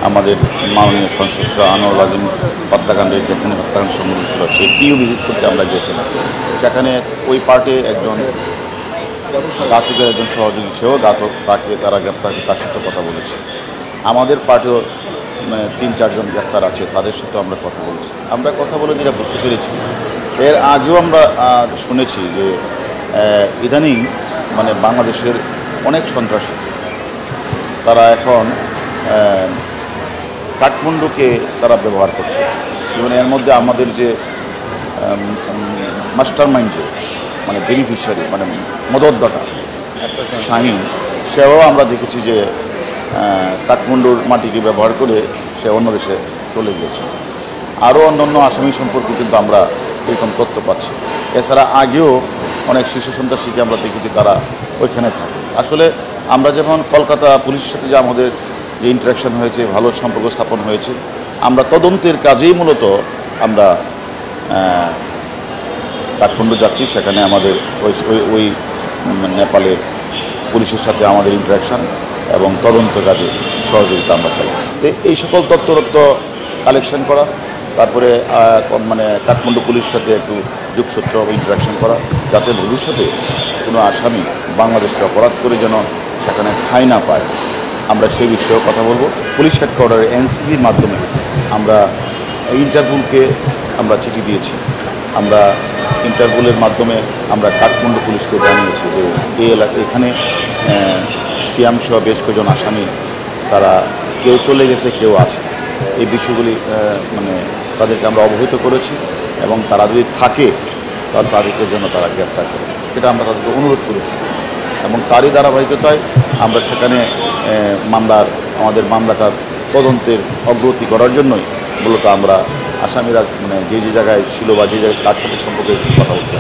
আমাদের মাননীয় সংসদ সদস্য আনোয়ারুল আজিম হত্যাকাণ্ডের যেখানে হত্যাকাণ্ড সংঘটিত হলো সেই পিও ভিজিট করতে আমরা গিয়েছিলাম। সেখানে ওই পার্টে একজন ঘাতকের একজন সহযোগী সেও ঘাতক, তাকে তারা গ্রেপ্তার, তার সাথে কথা বলেছে। আমাদের পার্টিও 3-4 জন গ্রেপ্তার আছে, তাদের সাথেও আমরা কথা বলেছি। আমরা কথা বলে যেটা বুঝতে পেরেছি, এর আগেও আমরা শুনেছি যে ইদানিং বাংলাদেশের অনেক সন্ত্রাসী তারা এখন কাঠমান্ডুকে তারা ব্যবহার করছে। এবং এর মধ্যে আমাদের যে মাস্টার মাইন্ড, যে বেনিফিশিয়ারি, মদতদাতা শাহিন, সেও আমরা দেখেছি যে কাঠমান্ডুর মাটিকে ব্যবহার করে সে অন্য দেশে চলে গিয়েছে। আরও অন্যান্য আসামি সম্পর্কে কিন্তু আমরা এরকম তথ্য পাচ্ছি। এছাড়া আগেও অনেক শিশু সন্ত্রাসীকে আমরা দেখেছি তারা ওইখানে থাকে। আসলে আমরা যখন কলকাতা পুলিশের সাথে যে আমাদের যে ইন্টারাকশন হয়েছে, ভালো সম্পর্ক স্থাপন হয়েছে, আমরা তদন্তের কাজেই মূলত আমরা কাঠমান্ডু যাচ্ছি। সেখানে আমাদের ওই নেপালের পুলিশের সাথে আমাদের ইন্টারাকশান এবং তদন্ত কাজে সহযোগিতা আমরা চাই। এই সকল তথ্য কালেকশন করা, তারপরে কাঠমান্ডু পুলিশের সাথে একটু যোগসূত্র ইন্টারাকশন করা, যাতে ভবিষ্যতে কোনো আসামি বাংলাদেশে অপরাধ করে যেন সেখানে ঠাঁই না পায়, আমরা সেই বিষয়েও কথা বলবো। পুলিশ হেডকোয়ার্টারের এনসিবির মাধ্যমে আমরা ইন্টারপোলকে আমরা চিঠি দিয়েছি। আমরা ইন্টারপোলের মাধ্যমে আমরা কাঠমান্ডু পুলিশকে জানিয়েছি যে এই এখানে সিয়াম সহ বেশ কয়েকজন আসামি তারা কেউ চলে গেছে, কেউ আছে। এই বিষয়গুলি তাদেরকে আমরা অবহিত করেছি এবং তারা যদি থাকে তাহলে তাদেরকে জন্য তারা গ্রেপ্তার করে, সেটা আমরা তাদেরকে অনুরোধ করেছি। এবং তারই ধারাবাহিকতায় আমরা সেখানে আমাদের মামলাটার তদন্তের অগ্রগতি করার জন্যই মূলত আমরা আসামিরা যে জায়গায় ছিল বা যে জায়গায় তার সাথে সম্পর্কে কথা বলতে